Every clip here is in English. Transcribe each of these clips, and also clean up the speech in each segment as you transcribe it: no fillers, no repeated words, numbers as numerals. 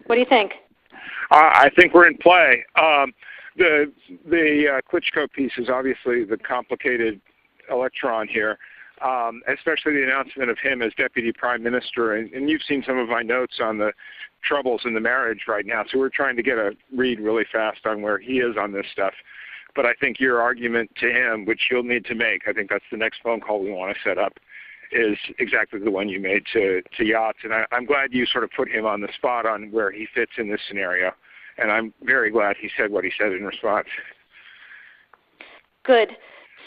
What do you think? I think we're in play. The Klitschko piece is obviously the complicated electron here, especially the announcement of him as deputy prime minister. And you've seen some of my notes on the troubles in the marriage right now, so we're trying to get a read really fast on where he is on this stuff. But I think your argument to him, which you'll need to make, I think that's the next phone call we want to set up, is exactly the one you made to Yachts. And I'm glad you sort of put him on the spot on where he fits in this scenario. And I'm very glad he said what he said in response. Good.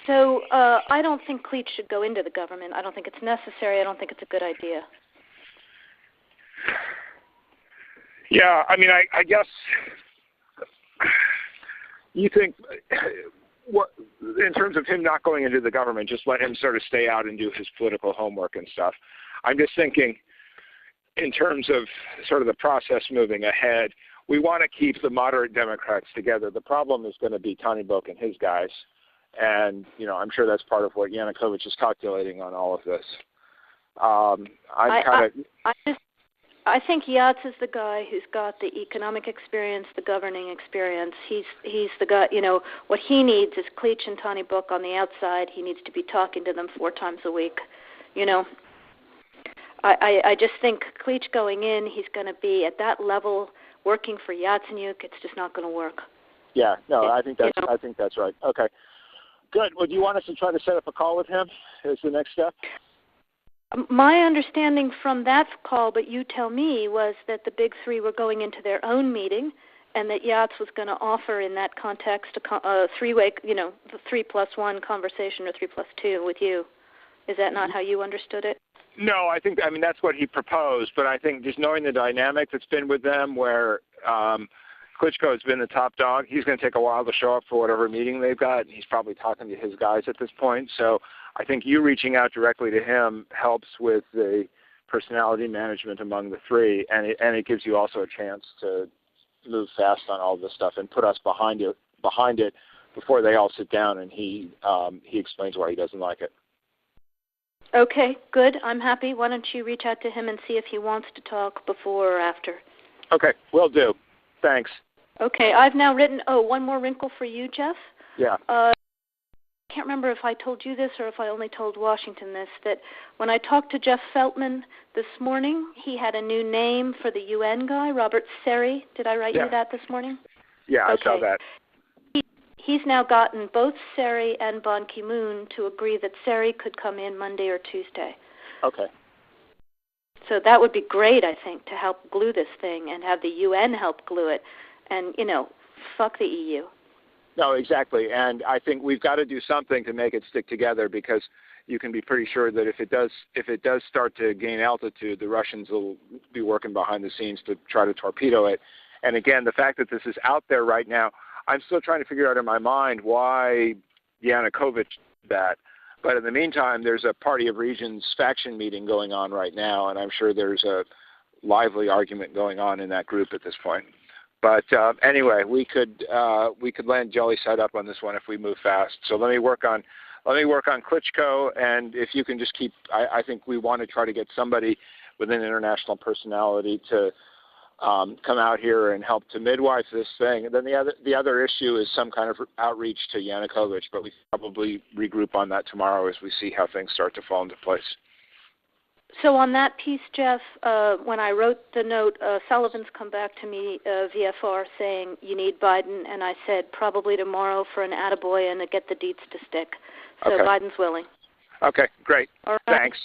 So I don't think Cleach should go into the government. I don't think it's necessary. I don't think it's a good idea. Yeah, I mean, I guess you think, what, in terms of him not going into the government, just let him sort of stay out and do his political homework and stuff. I'm just thinking in terms of sort of the process moving ahead, we want to keep the moderate Democrats together. The problem is going to be Tony Book and his guys. And, you know, I'm sure that's part of what Yanukovych is calculating on all of this. I think Yachts is the guy who's got the economic experience, the governing experience. He's the guy, you know, what he needs is Cleach and Tony Book on the outside. He needs to be talking to them 4 times a week, you know. I just think Cleach going in, he's going to be at that level working for Yatsenyuk. It's just not going to work. Yeah, no, I think that's right. Okay. Good. Well, do you want us to try to set up a call with him as the next step? My understanding from that call, but you tell me, was that the big three were going into their own meeting and that Yachts was going to offer in that context a three-way, you know, the 3+1 conversation or 3+2 with you. Is that not how you understood it? No, I mean, that's what he proposed, but I think just knowing the dynamic that's been with them where Klitschko has been the top dog, he's going to take a while to show up for whatever meeting they've got, and he's probably talking to his guys at this point. So I think you reaching out directly to him helps with the personality management among the three, and it gives you also a chance to move fast on all this stuff and put us behind it before they all sit down and he explains why he doesn't like it. Okay, good. I'm happy. Why don't you reach out to him and see if he wants to talk before or after? Okay, will do. Thanks. Okay, I've now written, one more wrinkle for you, Jeff. Yeah. I can't remember if I told you this or if I only told Washington this, that when I talked to Jeff Feltman this morning, he had a new name for the UN guy, Robert Seri. Did I write you that this morning? Yeah, okay. I saw that. He's now gotten both Seri and Ban Ki-moon to agree that Seri could come in Monday or Tuesday. Okay. So that would be great, I think, to help glue this thing and have the UN help glue it. And, you know, fuck the EU. No, exactly. And I think we've got to do something to make it stick together, because you can be pretty sure that if it does start to gain altitude, the Russians will be working behind the scenes to try to torpedo it. And again, the fact that this is out there right now, I'm still trying to figure out in my mind why Yanukovych did that. But in the meantime, there's a Party of Regions faction meeting going on right now, and I'm sure there's a lively argument going on in that group at this point. But anyway, we could land jelly side up on this one if we move fast. So let me work on Klitschko, and if you can just keep, I think we want to try to get somebody with an international personality to come out here and help to midwife this thing. And then the other issue is some kind of outreach to Yanukovych, but we probably regroup on that tomorrow as we see how things start to fall into place. So on that piece, Jeff, when I wrote the note, Sullivan's come back to me, VFR, saying you need Biden, and I said probably tomorrow for an attaboy and to get the deets to stick. So okay. Biden's willing. Okay, great. All right. Thanks.